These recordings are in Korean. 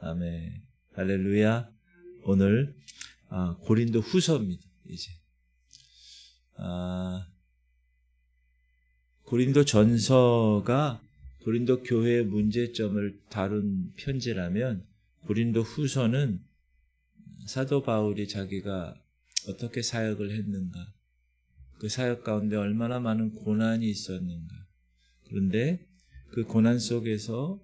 아멘. 할렐루야. 오늘 고린도 후서입니다. 이제 고린도 전서가 고린도 교회의 문제점을 다룬 편지라면 고린도 후서는 사도 바울이 자기가 어떻게 사역을 했는가, 그 사역 가운데 얼마나 많은 고난이 있었는가, 그런데 그 고난 속에서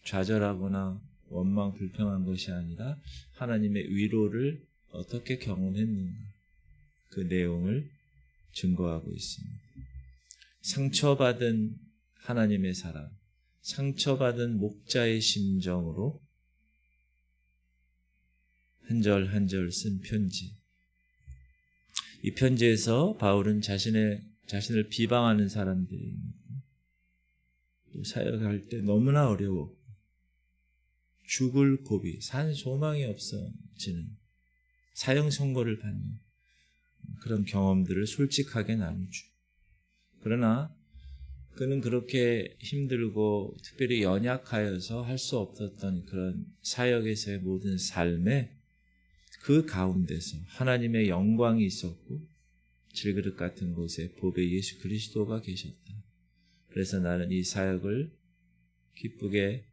좌절하거나 원망 불평한 것이 아니라 하나님의 위로를 어떻게 경험했는가, 그 내용을 증거하고 있습니다. 상처받은 하나님의 사람, 상처받은 목자의 심정으로 한 절 한 절 쓴 편지. 이 편지에서 바울은 자신을 비방하는 사람들이 또 사역할 때 너무나 어려워 죽을 고비, 산 소망이 없어지는 사형 선고를 받는 그런 경험들을 솔직하게 나누죠. 그러나 그는 그렇게 힘들고 특별히 연약하여서 할 수 없었던 그런 사역에서의 모든 삶에 그 가운데서 하나님의 영광이 있었고 질그릇 같은 곳에 보배 예수 그리스도가 계셨다. 그래서 나는 이 사역을 기쁘게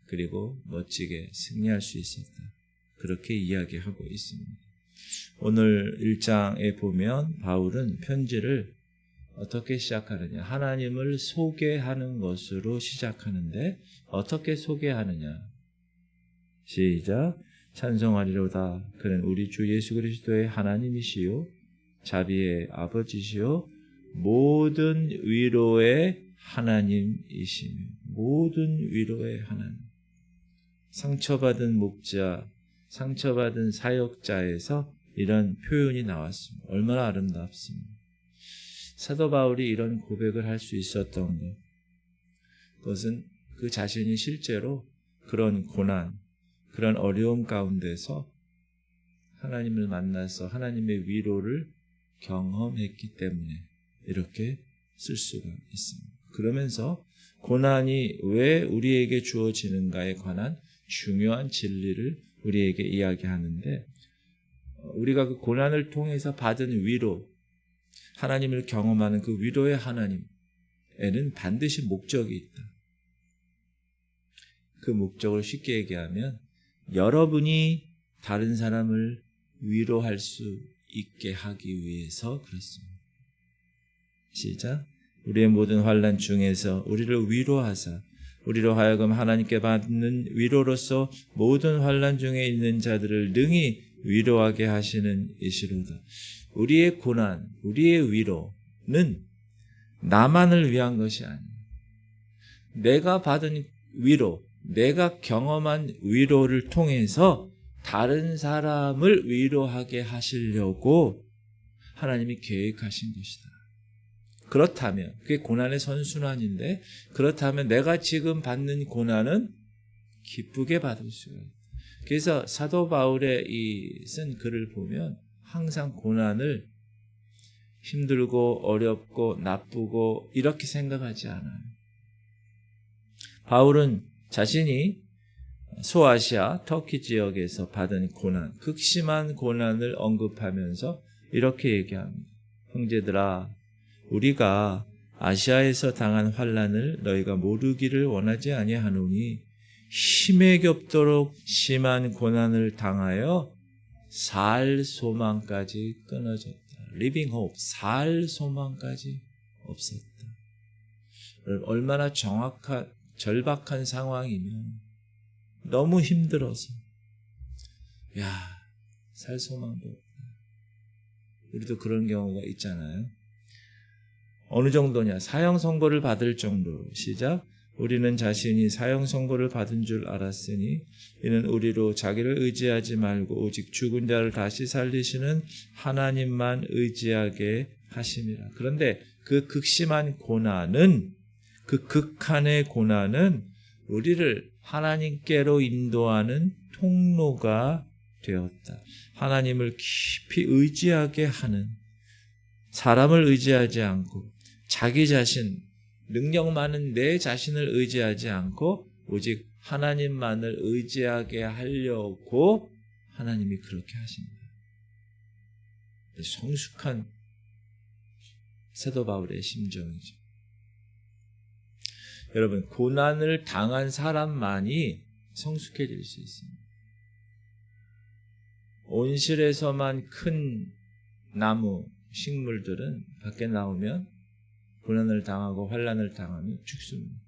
그리고 멋지게 승리할 수 있었다. 그렇게 이야기하고 있습니다. 오늘 1장에 보면 바울은 편지를 어떻게 시작하느냐, 하나님을 소개하는 것으로 시작하는데 어떻게 소개하느냐. 시작. 찬송하리로다. 그는 우리 주 예수 그리스도의 하나님이시요 자비의 아버지시요 모든 위로의 하나님이시며, 모든 위로의 하나님. 상처받은 목자, 상처받은 사역자에서 이런 표현이 나왔습니다. 얼마나 아름답습니다. 사도 바울이 이런 고백을 할 수 있었던 것, 그것은 그 자신이 실제로 그런 고난, 그런 어려움 가운데서 하나님을 만나서 하나님의 위로를 경험했기 때문에 이렇게 쓸 수가 있습니다. 그러면서 고난이 왜 우리에게 주어지는가에 관한 중요한 진리를 우리에게 이야기하는데, 우리가 그 고난을 통해서 받은 위로, 하나님을 경험하는 그 위로의 하나님에는 반드시 목적이 있다. 그 목적을 쉽게 얘기하면 여러분이 다른 사람을 위로할 수 있게 하기 위해서 그렇습니다. 시작. 우리의 모든 환난 중에서 우리를 위로하사 우리로 하여금 하나님께 받는 위로로서 모든 환난 중에 있는 자들을 능히 위로하게 하시는 이시로다. 우리의 고난, 우리의 위로는 나만을 위한 것이 아니에요. 내가 받은 위로, 내가 경험한 위로를 통해서 다른 사람을 위로하게 하시려고 하나님이 계획하신 것이다. 그렇다면, 그게 고난의 선순환인데, 그렇다면 내가 지금 받는 고난은 기쁘게 받을 수가 있다. 그래서 사도 바울의 이 쓴 글을 보면 항상 고난을 힘들고 어렵고 나쁘고 이렇게 생각하지 않아요. 바울은 자신이 소아시아 터키 지역에서 받은 고난, 극심한 고난을 언급하면서 이렇게 얘기합니다. 형제들아, 우리가 아시아에서 당한 환난을 너희가 모르기를 원하지 아니하노니 힘에 겹도록 심한 고난을 당하여 살 소망까지 끊어졌다. Living hope, 살 소망까지 없었다. 얼마나 절박한 상황이면 너무 힘들어서 살 소망도 없다. 우리도 그런 경우가 있잖아요. 어느 정도냐? 사형 선고를 받을 정도로. 시작. 우리는 자신이 사형 선고를 받은 줄 알았으니 이는 우리로 자기를 의지하지 말고 오직 죽은 자를 다시 살리시는 하나님만 의지하게 하심이라. 그런데 그 극심한 고난은, 그 극한의 고난은 우리를 하나님께로 인도하는 통로가 되었다. 하나님을 깊이 의지하게 하는, 사람을 의지하지 않고 자기 자신, 능력 많은 내 자신을 의지하지 않고 오직 하나님만을 의지하게 하려고 하나님이 그렇게 하십니다. 성숙한 사도 바울의 심정이죠. 여러분, 고난을 당한 사람만이 성숙해질 수 있습니다. 온실에서만 큰 나무, 식물들은 밖에 나오면 고난을 당하고 환난을 당하면 죽습니다.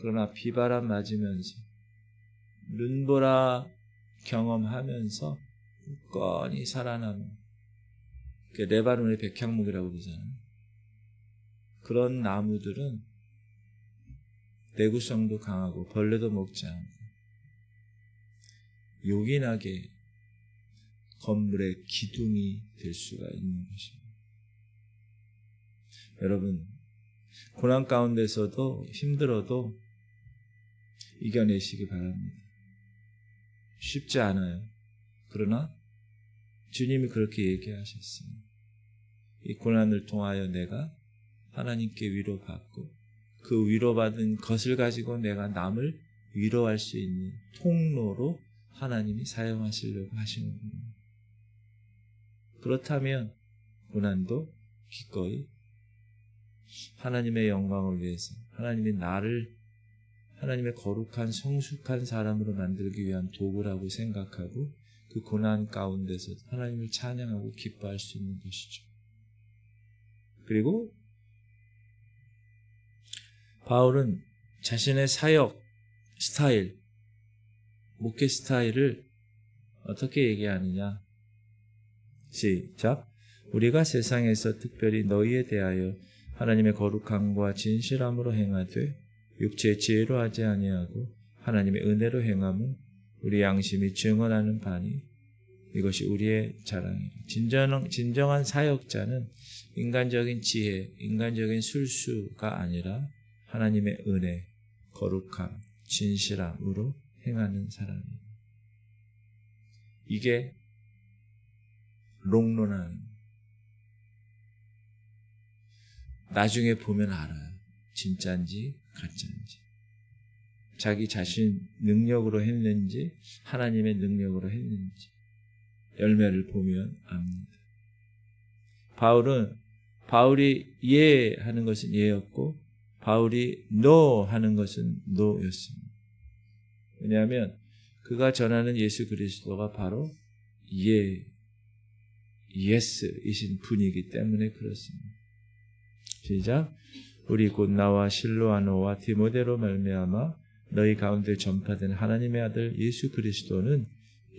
그러나 비바람 맞으면서 눈보라 경험하면서 굳건히 살아남은 레바논의 백향목이라고 그러잖아요. 그런 나무들은 내구성도 강하고 벌레도 먹지 않고 요긴하게 건물의 기둥이 될 수가 있는 것입니다. 여러분, 고난 가운데서도 힘들어도 이겨내시기 바랍니다. 쉽지 않아요. 그러나 주님이 그렇게 얘기하셨습니다. 이 고난을 통하여 내가 하나님께 위로받고 그 위로받은 것을 가지고 내가 남을 위로할 수 있는 통로로 하나님이 사용하시려고 하시는군요. 그렇다면 고난도 기꺼이 하나님의 영광을 위해서 하나님이 나를 하나님의 거룩한 성숙한 사람으로 만들기 위한 도구라고 생각하고 그 고난 가운데서 하나님을 찬양하고 기뻐할 수 있는 것이죠. 그리고 바울은 자신의 사역 스타일, 목회 스타일을 어떻게 얘기하느냐? 시작. 우리가 세상에서 특별히 너희에 대하여 하나님의 거룩함과 진실함으로 행하되 육체의 지혜로 하지 아니하고 하나님의 은혜로 행함은 우리 양심이 증언하는 바니 이것이 우리의 자랑이라. 진정한 사역자는 인간적인 지혜, 인간적인 술수가 아니라 하나님의 은혜, 거룩함, 진실함으로 행하는 사람입니다. 이게 롱런한, 나중에 보면 알아요. 진짜인지 가짜인지. 자기 자신 능력으로 했는지 하나님의 능력으로 했는지 열매를 보면 압니다. 바울이 예 하는 것은 예였고 바울이 no 하는 것은 no였습니다. 왜냐하면 그가 전하는 예수 그리스도가 바로 예, 예스이신 분이기 때문에 그렇습니다. 시작. 우리 곧 나와 실로아노와 디모데로 말미암아 너희 가운데 전파된 하나님의 아들 예수 그리스도는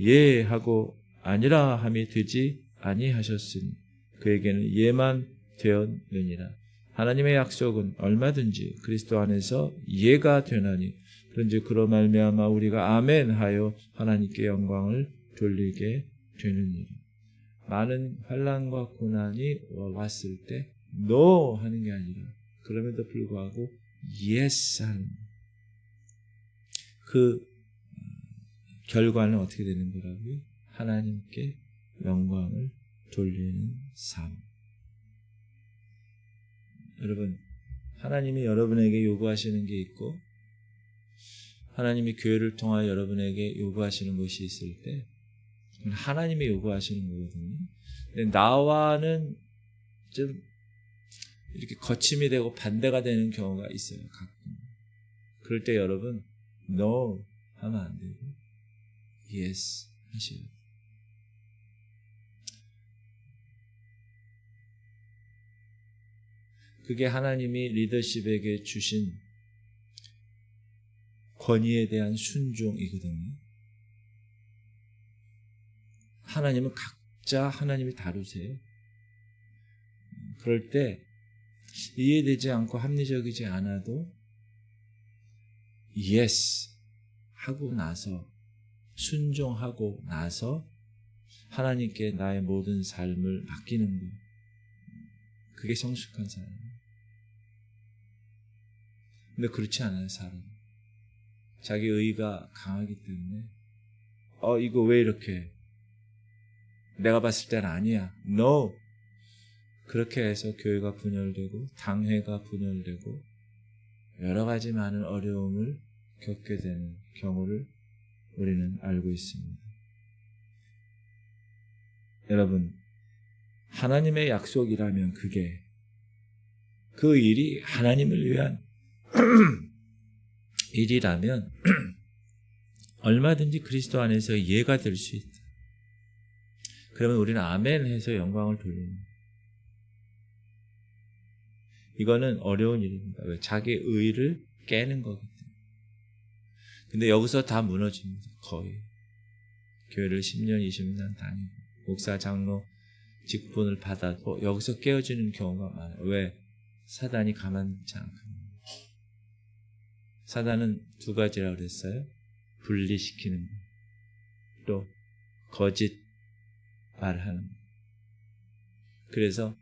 예 하고 아니라 함이 되지 아니하셨으니 그에게는 예만 되었느니라. 하나님의 약속은 얼마든지 그리스도 안에서 예가 되나니 그런즉 그로 말미암아 우리가 아멘 하여 하나님께 영광을 돌리게 되느니라. 많은 환난과 고난이 왔을 때 no 하는 게 아니라 그럼에도 불구하고 yes 하는 그 결과는 어떻게 되는 거라고요? 하나님께 영광을 돌리는 삶. 여러분, 하나님이 여러분에게 요구하시는 게 있고 하나님이 교회를 통하여 여러분에게 요구하시는 것이 있을 때 하나님이 요구하시는 거거든요. 근데 나와는 좀 이렇게 거침이 되고 반대가 되는 경우가 있어요. 가끔. 그럴 때 여러분 no 하면 안 되고 yes 하셔야 돼요. 그게 하나님이 리더십에게 주신 권위에 대한 순종이거든요. 하나님은 각자 하나님이 다루세요. 그럴 때 이해되지 않고 합리적이지 않아도 yes 하고 나서 순종하고 나서 하나님께 나의 모든 삶을 맡기는 것. 그게 성숙한 사람. 근데 그렇지 않아요, 사람. 자기 의가 강하기 때문에 이거 왜 이렇게 내가 봤을 때는 아니야. No. 그렇게 해서 교회가 분열되고 당회가 분열되고 여러 가지 많은 어려움을 겪게 되는 경우를 우리는 알고 있습니다. 여러분, 하나님의 약속이라면 그 일이 하나님을 위한 일이라면 얼마든지 그리스도 안에서 이해가 될 수 있다. 그러면 우리는 아멘 해서 영광을 돌립니다. 이거는 어려운 일입니다. 왜? 자기 의의를 깨는 거기 때문에. 근데 여기서 다 무너집니다. 거의. 교회를 10년, 20년 다니고 목사, 장로 직분을 받아도 여기서 깨어지는 경우가 많아요. 왜? 사단이 가만치 않거든요. 사단은 두 가지라고 그랬어요. 분리시키는 거, 또 거짓 말하는 거. 그래서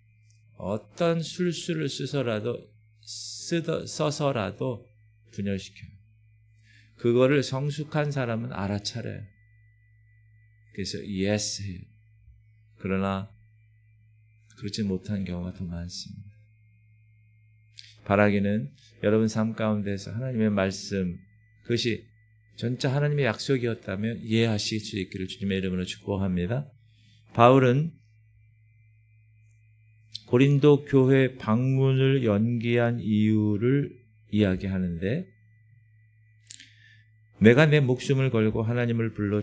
어떤 술수를 써서라도 분열시켜요. 그거를 성숙한 사람은 알아차려요. 그래서 yes 해요. 그러나 그렇지 못한 경우가 더 많습니다. 바라기는 여러분 삶 가운데서 하나님의 말씀, 그것이 전짜 하나님의 약속이었다면 이해하실 수 있기를 주님의 이름으로 축복합니다. 바울은 고린도 교회 방문을 연기한 이유를 이야기하는데, 내가 내 목숨을 걸고 하나님을 불러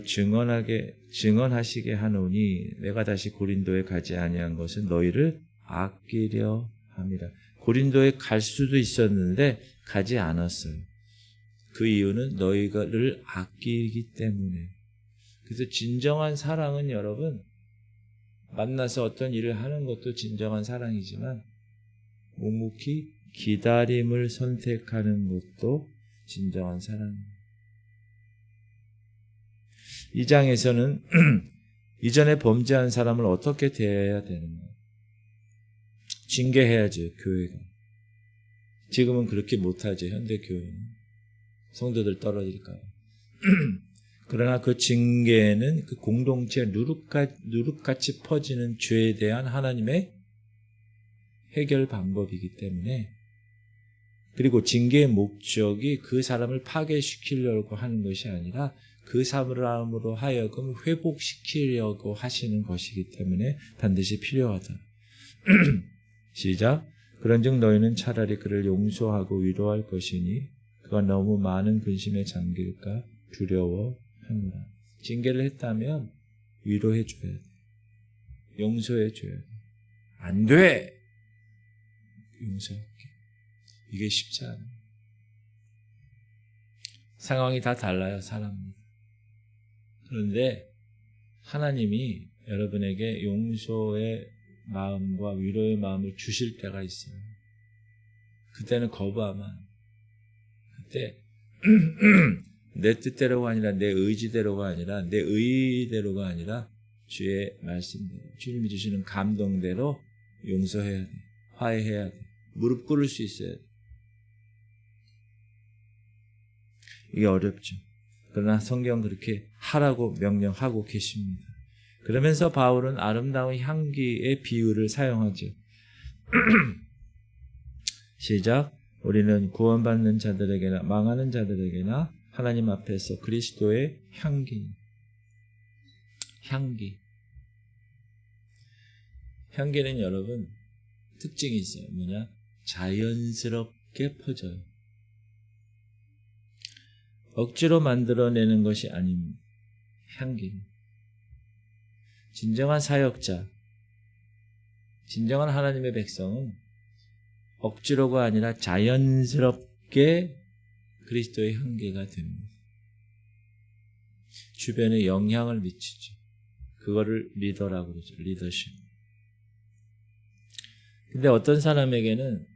증언하시게 하노니 내가 다시 고린도에 가지 아니한 것은 너희를 아끼려 함이라. 고린도에 갈 수도 있었는데 가지 않았어요. 그 이유는 너희를 아끼기 때문에. 그래서 진정한 사랑은 여러분, 만나서 어떤 일을 하는 것도 진정한 사랑이지만 묵묵히 기다림을 선택하는 것도 진정한 사랑입니다. 이 장에서는 이전에 범죄한 사람을 어떻게 대해야 되는가? 징계해야죠, 교회가. 지금은 그렇게 못하죠, 현대 교회는. 성도들 떨어질까 봐. 그러나 그 징계는 그 공동체 누룩같이 퍼지는 죄에 대한 하나님의 해결 방법이기 때문에, 그리고 징계의 목적이 그 사람을 파괴시키려고 하는 것이 아니라 그 사람으로 하여금 회복시키려고 하시는 것이기 때문에 반드시 필요하다. 시작. 그런즉 너희는 차라리 그를 용서하고 위로할 것이니 그가 너무 많은 근심에 잠길까 두려워하노라. 징계를 했다면 위로해 줘야 돼. 용서해 줘야 돼. 안 돼! 용서할게. 이게 쉽지 않아요. 상황이 다 달라요, 사람은. 그런데 하나님이 여러분에게 용서의 마음과 위로의 마음을 주실 때가 있어요. 그때는 거부하면, 그때 내 뜻대로가 아니라 내 의지대로가 아니라 내 의의대로가 아니라 주의 말씀대로, 주님이 주시는 감동대로 용서해야 돼. 화해해야 돼. 무릎 꿇을 수 있어야 돼. 이게 어렵죠. 그러나 성경 그렇게 하라고 명령하고 계십니다. 그러면서 바울은 아름다운 향기의 비유를 사용하죠. 시작. 우리는 구원받는 자들에게나 망하는 자들에게나 하나님 앞에서 그리스도의 향기. 향기는 여러분 특징이 있어요. 뭐냐? 자연스럽게 퍼져요. 억지로 만들어내는 것이 아닙니다. 향기는. 진정한 사역자, 진정한 하나님의 백성은 억지로가 아니라 자연스럽게 그리스도의 향기가 됩니다. 주변에 영향을 미치죠. 그거를 리더라고 그러죠. 리더십. 근데 어떤 사람에게는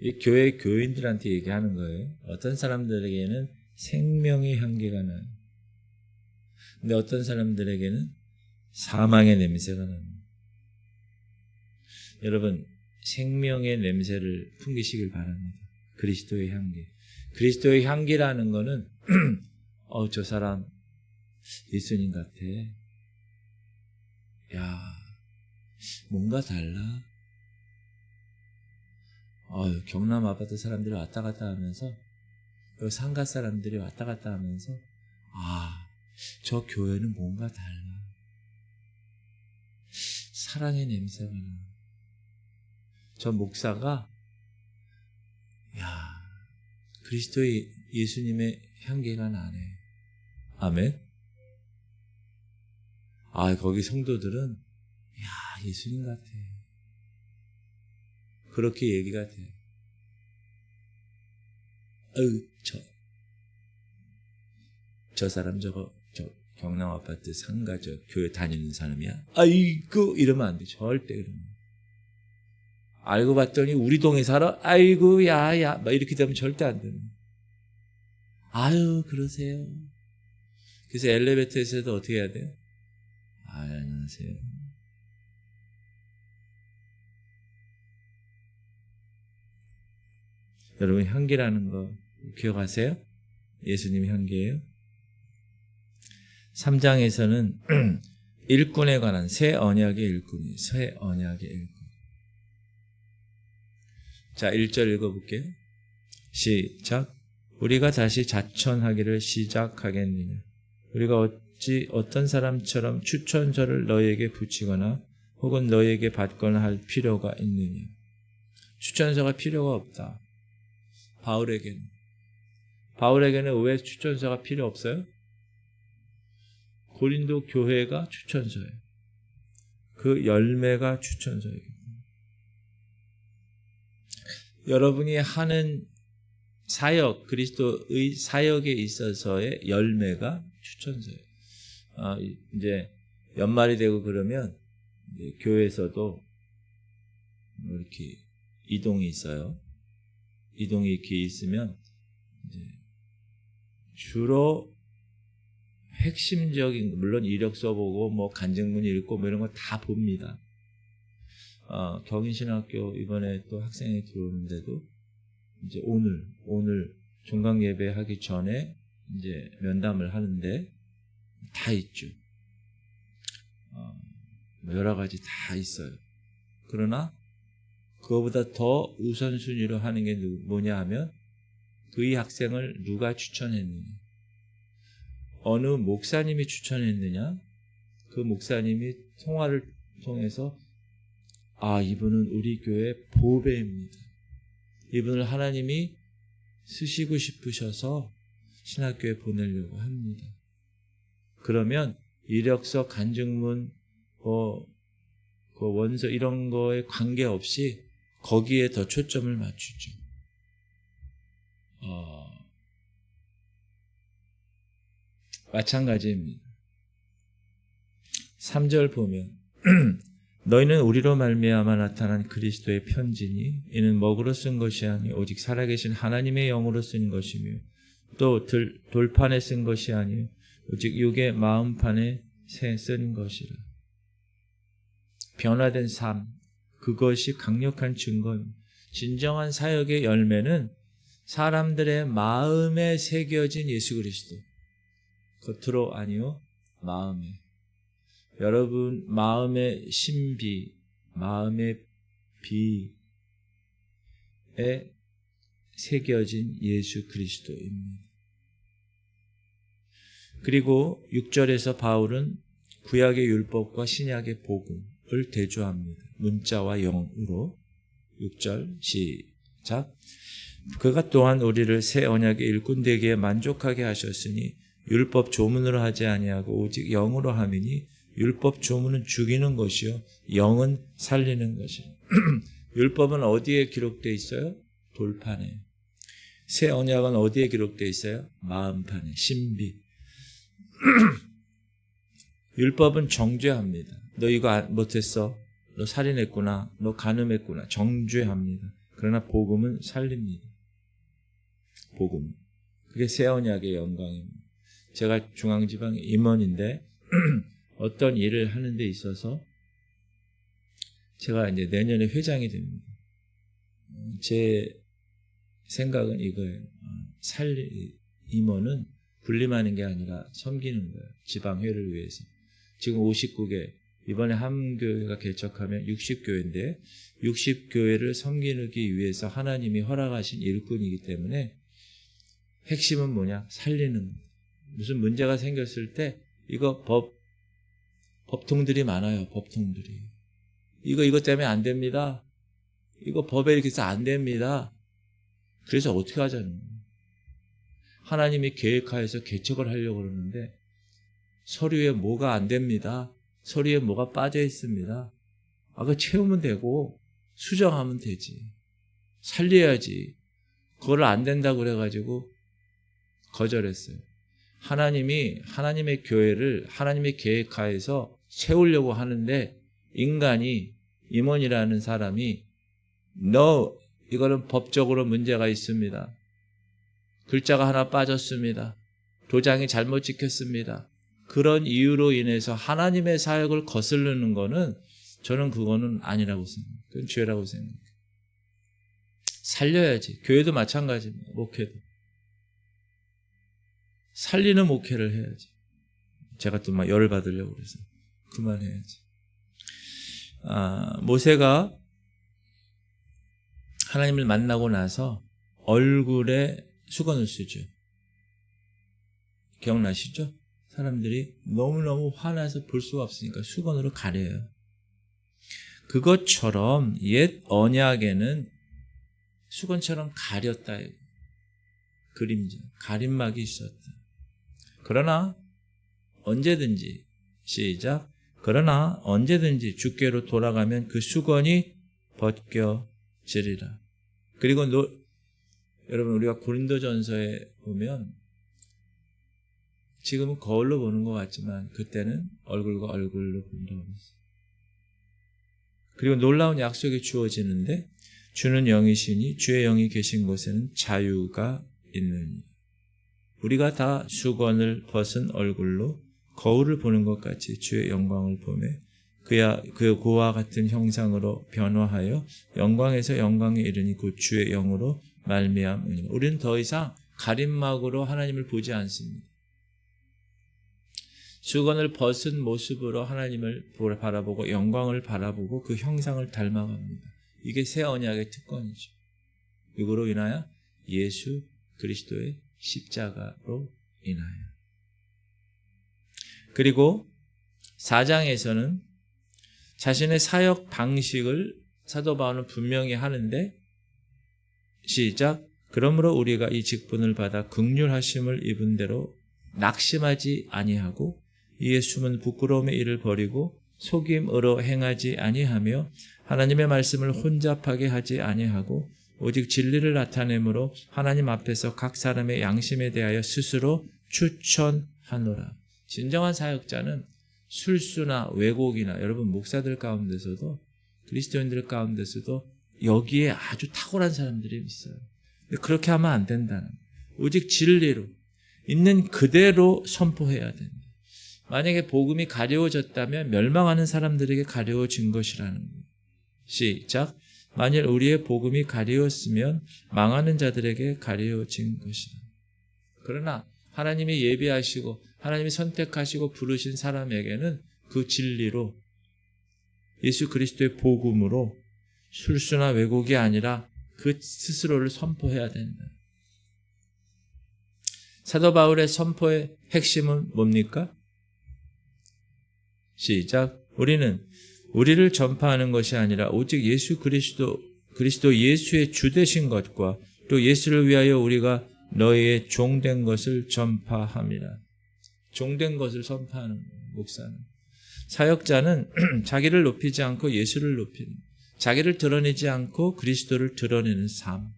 이 교회 교인들한테 얘기하는 거예요. 어떤 사람들에게는 생명의 향기가 나요. 근데 어떤 사람들에게는 사망의 냄새가 납니다. 여러분, 생명의 냄새를 풍기시길 바랍니다. 그리스도의 향기. 그리스도의 향기라는 거는 저 사람 예수님 같아. 야, 뭔가 달라. 경남 아파트 사람들이 왔다 갔다 하면서 요 상가 사람들이 왔다 갔다 하면서 저 교회는 뭔가 달라. 사랑의 냄새가 나. 저 목사가 그리스도의 예수님의 향기가 나네. 아멘. 거기 성도들은 예수님 같아. 그렇게 얘기가 돼. 저 사람 저 경남 아파트 상가 저 교회 다니는 사람이야. 아이고 이러면 안 돼. 절대 그러면. 알고 봤더니 우리 동에 살아. 아이고 야야 막 이렇게 되면 절대 안 되는. 아유 그러세요. 그래서 엘리베이터에서도 어떻게 해야 돼요? 안녕하세요. 여러분 향기라는 거 기억하세요? 예수님 향기예요. 3장에서는 일꾼에 관한 새 언약의 일꾼이 새 언약의 일꾼. 자 1절 읽어볼게요. 시작. 우리가 다시 자천하기를 시작하겠느냐. 우리가 어찌 어떤 사람처럼 추천서를 너희에게 붙이거나 혹은 너희에게 받거나 할 필요가 있느냐. 추천서가 필요가 없다. 바울에게는 왜 추천서가 필요 없어요? 고린도 교회가 추천서예요. 그 열매가 추천서예요. 여러분이 하는 사역, 그리스도의 사역에 있어서의 열매가 추천서예요. 이제 연말이 되고 그러면 교회에서도 이렇게 이동이 있어요. 이동이 이렇게 있으면 이제 주로 핵심적인, 물론 이력서 보고 뭐 간증문 읽고 뭐 이런 거 다 봅니다. 경인신학교 이번에 또 학생이 들어오는데도 이제 오늘 종강 예배 하기 전에 이제 면담을 하는데 다 있죠. 여러 가지 다 있어요. 그러나 그거보다 더 우선순위로 하는 게 뭐냐 하면 그 학생을 누가 추천했느냐, 어느 목사님이 추천했느냐, 그 목사님이 통화를 통해서 이분은 우리 교회 보배입니다. 이분을 하나님이 쓰시고 싶으셔서 신학교에 보내려고 합니다. 그러면 이력서, 간증문, 그 원서 이런 거에 관계없이 거기에 더 초점을 맞추죠. 마찬가지입니다. 3절 보면 너희는 우리로 말미암아 나타난 그리스도의 편지니 이는 먹으로 쓴 것이 아니 오직 살아계신 하나님의 영으로 쓴 것이며 또 돌판에 쓴 것이 아니 오직 육의 마음판에 쓴 것이라. 변화된 삶, 그것이 강력한 증거입니다. 진정한 사역의 열매는 사람들의 마음에 새겨진 예수 그리스도. 겉으로 아니요, 마음에. 여러분 마음의 신비, 마음의 비에 새겨진 예수 그리스도입니다. 그리고 6절에서 바울은 구약의 율법과 신약의 복음을 대조합니다. 문자와 영으로. 6절 시작. 그가 또한 우리를 새 언약의 일꾼 되기에 만족하게 하셨으니 율법 조문으로 하지 아니하고 오직 영으로 함이니 율법 조문은 죽이는 것이요 영은 살리는 것이요. 율법은 어디에 기록되어 있어요? 돌판에. 새 언약은 어디에 기록되어 있어요? 마음판에. 신비. 율법은 정죄합니다. 너 이거 못했어. 너 살인했구나. 너 간음했구나. 정죄합니다. 그러나 복음은 살립니다. 복음. 그게 새 언약의 영광입니다. 제가 중앙지방 임원인데 어떤 일을 하는 데 있어서 제가 이제 내년에 회장이 됩니다. 제 생각은 이거예요. 임원은 군림하는 게 아니라 섬기는 거예요. 지방회를 위해서. 지금 59개, 이번에 한교회가 개척하면 60교회인데 60교회를 섬기기 위해서 하나님이 허락하신 일꾼이기 때문에 핵심은 뭐냐? 살리는. 무슨 문제가 생겼을 때 이거 법통들이 많아요. 법통들이. 이거 때문에 안 됩니다. 이거 법에 이렇게 해서 안 됩니다. 그래서 어떻게 하자는 거예요? 하나님이 계획하여서 개척을 하려고 그러는데 서류에 뭐가 안 됩니다. 서류에 뭐가 빠져 있습니다. 그거 채우면 되고 수정하면 되지. 살려야지. 그걸 안 된다고 그래가지고 거절했어요. 하나님이 하나님의 교회를 하나님의 계획하에서 세우려고 하는데 인간이 임원이라는 사람이 No, 이거는 법적으로 문제가 있습니다. 글자가 하나 빠졌습니다. 도장이 잘못 찍혔습니다. 그런 이유로 인해서 하나님의 사역을 거스르는 거는 저는 그거는 아니라고 생각해요. 그건 죄라고 생각해요. 살려야지. 교회도 마찬가지입니다. 목회도. 살리는 목회를 해야지. 제가 또 막 열을 받으려고 그래서 그만해야지. 모세가 하나님을 만나고 나서 얼굴에 수건을 쓰죠. 기억나시죠? 사람들이 너무너무 화나서 볼 수가 없으니까 수건으로 가려요. 그것처럼 옛 언약에는 수건처럼 가렸다. 그림자, 가림막이 있었다. 그러나 언제든지 시작. 그러나 언제든지 주께로 돌아가면 그 수건이 벗겨지리라. 그리고 여러분 우리가 고린도전서에 보면 지금은 거울로 보는 것 같지만 그때는 얼굴과 얼굴로 본다고 했어요. 그리고 놀라운 약속이 주어지는데 주는 영이시니 주의 영이 계신 곳에는 자유가 있느니 우리가 다 수건을 벗은 얼굴로 거울을 보는 것 같이 주의 영광을 보매 그 고와 같은 형상으로 변화하여 영광에서 영광에 이르니 곧 주의 영으로 말미암으니 우리는 더 이상 가림막으로 하나님을 보지 않습니다. 수건을 벗은 모습으로 하나님을 바라보고 영광을 바라보고 그 형상을 닮아갑니다. 이게 새 언약의 특권이죠. 이거로 인하여 예수 그리스도의 십자가로 인하여. 그리고 4장에서는 자신의 사역 방식을 사도 바울은 분명히 하는데 시작. 그러므로 우리가 이 직분을 받아 긍휼하심을 입은 대로 낙심하지 아니하고 이에 숨은 부끄러움의 일을 버리고 속임으로 행하지 아니하며 하나님의 말씀을 혼잡하게 하지 아니하고 오직 진리를 나타내므로 하나님 앞에서 각 사람의 양심에 대하여 스스로 추천하노라. 진정한 사역자는 술수나 왜곡이나 여러분 목사들 가운데서도 그리스도인들 가운데서도 여기에 아주 탁월한 사람들이 있어요. 그렇게 하면 안 된다는 거예요. 오직 진리로 있는 그대로 선포해야 된다. 만약에 복음이 가려워졌다면 멸망하는 사람들에게 가려워진 것이라는 거예요. 시작. 만일 우리의 복음이 가려웠으면 망하는 자들에게 가려워진 것이다. 그러나 하나님이 예비하시고 하나님이 선택하시고 부르신 사람에게는 그 진리로 예수 그리스도의 복음으로 술수나 왜곡이 아니라 그 스스로를 선포해야 된다. 사도 바울의 선포의 핵심은 뭡니까? 시작. 우리는 우리를 전파하는 것이 아니라 오직 예수 그리스도 예수의 주 되신 것과 또 예수를 위하여 우리가 너희의 종된 것을 전파함이라. 종된 것을 선포하는 목사는. 사역자는 자기를 높이지 않고 예수를 높이는, 자기를 드러내지 않고 그리스도를 드러내는 삶.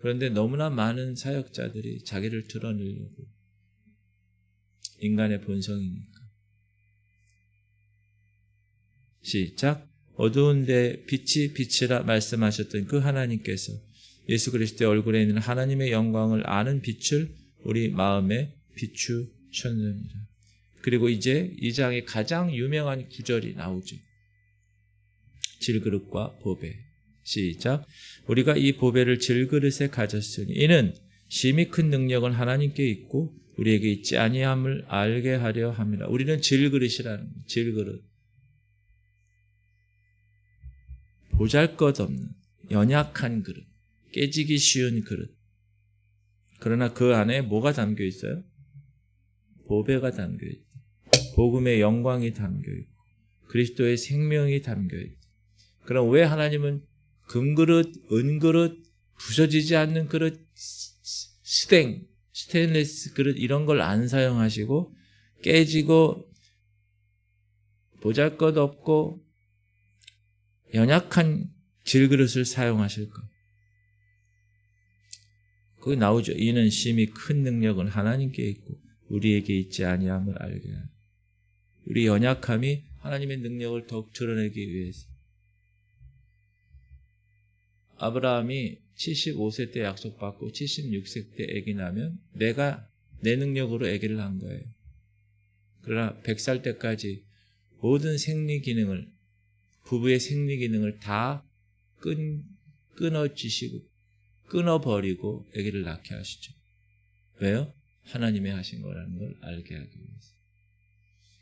그런데 너무나 많은 사역자들이 자기를 드러내려고, 인간의 본성이니까. 시작. 어두운데 빛이 빛이라 말씀하셨던 그 하나님께서 예수 그리스도의 얼굴에 있는 하나님의 영광을 아는 빛을 우리 마음에 비추셨느니라. 그리고 이제 이 장의 가장 유명한 구절이 나오죠. 질그릇과 보배. 시작. 우리가 이 보배를 질그릇에 가졌으니 이는 심히 큰 능력은 하나님께 있고 우리에게 있지 아니함을 알게 하려 함이라. 우리는 질그릇이라는 거예요. 질그릇. 보잘것없는 연약한 그릇, 깨지기 쉬운 그릇. 그러나 그 안에 뭐가 담겨 있어요? 보배가 담겨 있다. 복음의 영광이 담겨 있고 그리스도의 생명이 담겨 있다. 그럼 왜 하나님은 금그릇, 은그릇, 부서지지 않는 그릇, 스테인리스 그릇 이런 걸 안 사용하시고 깨지고 보잘것없고 연약한 질그릇을 사용하실까? 거기 나오죠. 이는 심히 큰 능력은 하나님께 있고 우리에게 있지 아니함을 알게 하라. 우리 연약함이 하나님의 능력을 더욱 드러내기 위해서. 아브라함이 75세 때 약속받고 76세 때 아기 나면 내가 내 능력으로 아기를 한 거예요. 그러나 100살 때까지 모든 생리 기능을, 부부의 생리 기능을 다 끊어주시고 끊어버리고 아기를 낳게 하시죠. 왜요? 하나님이 하신 거라는 걸 알게 하기 위해서.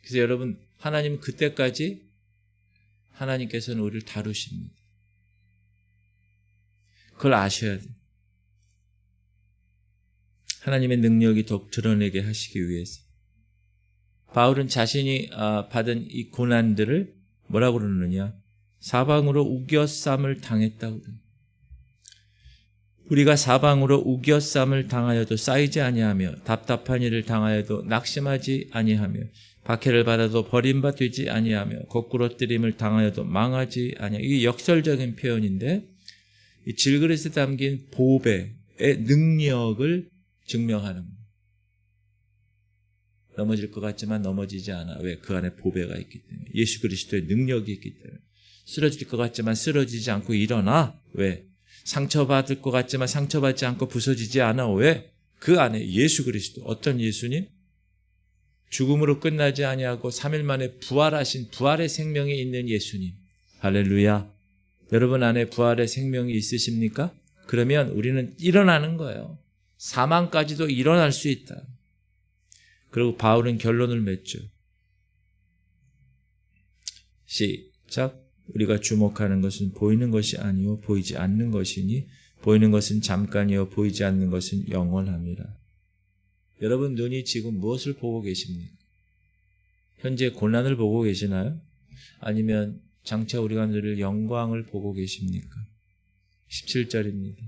그래서 여러분, 하나님은 그때까지 하나님께서는 우리를 다루십니다. 그걸 아셔야 돼요. 하나님의 능력이 더욱 드러내게 하시기 위해서. 바울은 자신이 받은 이 고난들을 뭐라고 그러느냐? 사방으로 우겨쌈을 당했다고 그래요. 우리가 사방으로 우겨쌈을 당하여도 쌓이지 아니하며 답답한 일을 당하여도 낙심하지 아니하며 박해를 받아도 버림받지 아니하며 거꾸로 뜨림을 당하여도 망하지 아니하며 이게 역설적인 표현인데 이 질그릇에 담긴 보배의 능력을 증명하는 거예요. 넘어질 것 같지만 넘어지지 않아. 왜? 그 안에 보배가 있기 때문에. 예수 그리스도의 능력이 있기 때문에. 쓰러질 것 같지만 쓰러지지 않고 일어나. 왜? 상처받을 것 같지만 상처받지 않고 부서지지 않아. 왜? 그 안에 예수 그리스도. 어떤 예수님? 죽음으로 끝나지 아니하고 3일 만에 부활하신 부활의 생명이 있는 예수님. 할렐루야. 여러분 안에 부활의 생명이 있으십니까? 그러면 우리는 일어나는 거예요. 사망까지도 일어날 수 있다. 그리고 바울은 결론을 맺죠. 시작. 우리가 주목하는 것은 보이는 것이 아니요 보이지 않는 것이니 보이는 것은 잠깐이요 보이지 않는 것은 영원합니다. 여러분 눈이 지금 무엇을 보고 계십니까? 현재 고난을 보고 계시나요? 아니면 장차 우리가 누릴 영광을 보고 계십니까? 17절입니다.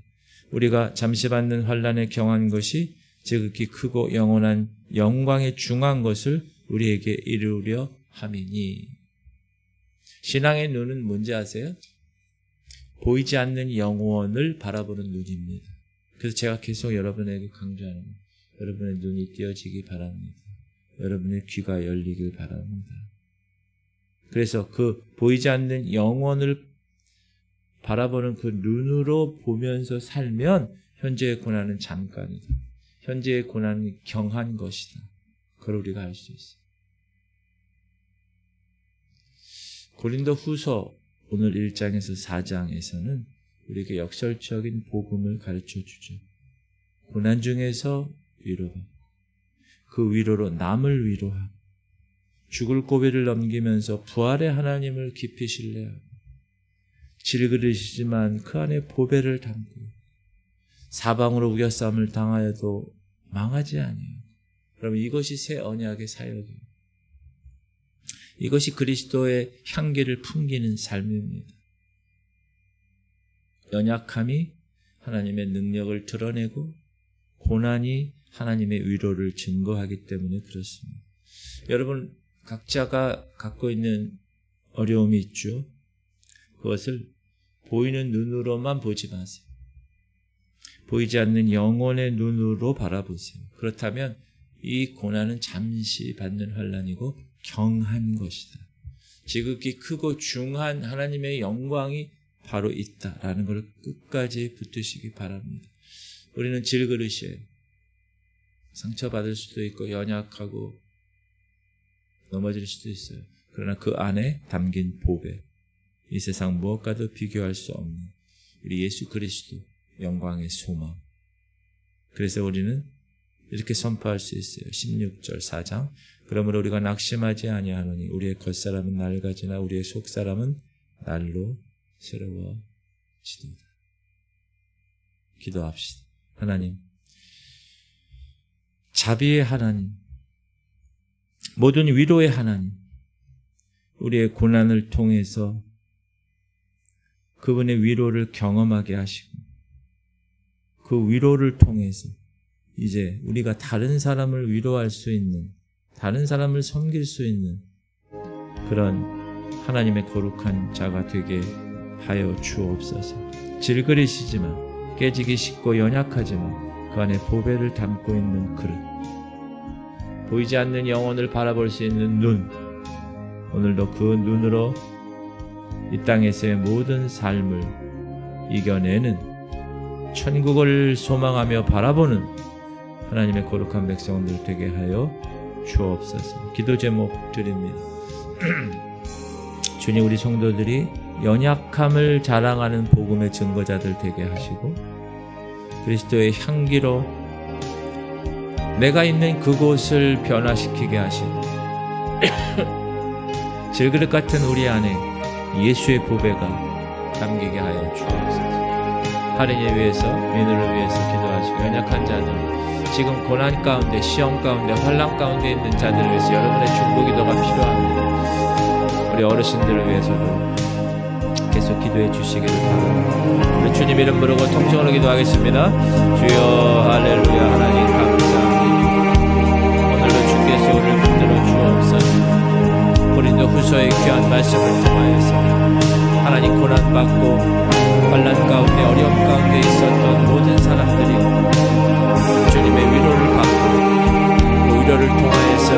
우리가 잠시 받는 환난에 경한 것이 지극히 크고 영원한 영광에 중한 것을 우리에게 이루려 함이니. 신앙의 눈은 뭔지 아세요? 보이지 않는 영원을 바라보는 눈입니다. 그래서 제가 계속 여러분에게 강조하는 거예요. 여러분의 눈이 띄어지기 바랍니다. 여러분의 귀가 열리길 바랍니다. 그래서 그 보이지 않는 영원을 바라보는 그 눈으로 보면서 살면 현재의 고난은 잠깐이다. 현재의 고난은 경한 것이다. 그걸 우리가 알 수 있어요. 고린도 후서 오늘 1장에서 4장에서는 우리에게 역설적인 복음을 가르쳐 주죠. 고난 중에서 위로받고 그 위로로 남을 위로하고 죽을 고비를 넘기면서 부활의 하나님을 깊이 신뢰하고 질그릇이지만 그 안에 보배를 담고 사방으로 우겨쌈을 당하여도 망하지 아니에요. 그럼 이것이 새 언약의 사역이에요. 이것이 그리스도의 향기를 풍기는 삶입니다. 연약함이 하나님의 능력을 드러내고 고난이 하나님의 위로를 증거하기 때문에 그렇습니다. 여러분 각자가 갖고 있는 어려움이 있죠. 그것을 보이는 눈으로만 보지 마세요. 보이지 않는 영혼의 눈으로 바라보세요. 그렇다면 이 고난은 잠시 받는 환난이고 경한 것이다. 지극히 크고 중한 하나님의 영광이 바로 있다라는 걸 끝까지 붙드시기 바랍니다. 우리는 질그릇이에요. 상처받을 수도 있고 연약하고 넘어질 수도 있어요. 그러나 그 안에 담긴 보배, 이 세상 무엇과도 비교할 수 없는 우리 예수 그리스도 영광의 소망. 그래서 우리는 이렇게 선포할 수 있어요. 16절 4장. 그러므로 우리가 낙심하지 아니하노니 우리의 겉사람은 낡아지나 우리의 속사람은 날로 새로워지도다. 기도합시다. 하나님, 자비의 하나님, 모든 위로의 하나님, 우리의 고난을 통해서 그분의 위로를 경험하게 하시고 그 위로를 통해서 이제 우리가 다른 사람을 위로할 수 있는, 다른 사람을 섬길 수 있는 그런 하나님의 거룩한 자가 되게 하여 주옵소서. 질그릇이지만 깨지기 쉽고 연약하지만 그 안에 보배를 담고 있는 그릇, 보이지 않는 영혼을 바라볼 수 있는 눈, 오늘도 그 눈으로 이 땅에서의 모든 삶을 이겨내는, 천국을 소망하며 바라보는 하나님의 거룩한 백성들 되게 하여 주옵소서. 기도 제목 드립니다. 주님, 우리 성도들이 연약함을 자랑하는 복음의 증거자들 되게 하시고 그리스도의 향기로 내가 있는 그곳을 변화시키게 하시고 질그릇 같은 우리 안에 예수의 보배가 담기게 하여 주옵소서. 할인을 위해서, 민우를 위해서 기도하시고 연약한 자들, 지금 고난 가운데, 시험 가운데, 환난 가운데 있는 자들을 위해서 여러분의 중보 기도가 필요합니다. 우리 어르신들을 위해서도 계속 기도해 주시기를 바랍니다. 우리 주님 이름 부르고 통성으로 기도하겠습니다. 주여 할렐루야. 하나님 감사합니다. 오늘도 주께서 우리를 붙들어 주옵소서. 고린도 후서의 귀한 말씀을 통하여서 하나님 고난받고 환난 가운데 어려움 가운데 있었던 모든 사람들이 주님의 위로를 받고 그 위로를 통하여서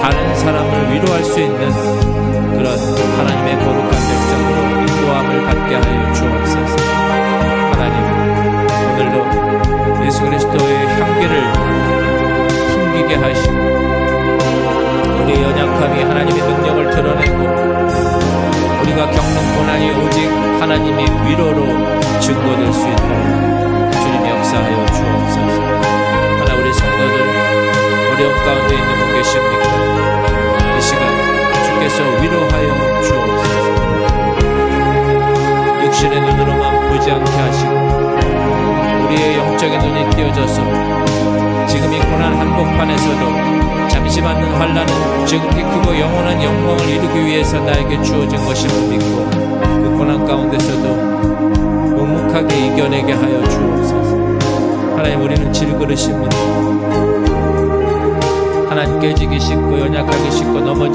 다른 사람을 위로할 수 있는 그런 하나님의 거룩한 백성으로 인도함을 받게 하여 주옵소서. 하나님, 오늘도 예수 그리스도의 향기를 풍기게 하시고 우리의 연약함이 하나님의 능력을 드러내고 우리가 겪는 고난이 오직 하나님의 위로로 증거될 수 있도록 주님이 역사하여 주옵소서. 하나 우리 성도들 어려움 가운데 있는 분 계십니까? 이 시간 주께서 위로하여 주옵소서. 육신의 눈으로만 보지 않게 하시고 우리의 영적인 눈이 띄어져서 지금 이 고난 한복판에서도 잠시 받는 환난은 지극히 크고 영원한 영광을 이루기 위해서 나에게 주어진 것임을 믿고 그 고난 가운데서도 묵묵하게 이겨내게 하여 주옵소서. 하나님, 우리는 질그릇입니다. 하나님, 깨지기 쉽고 연약하기 쉽고 넘어지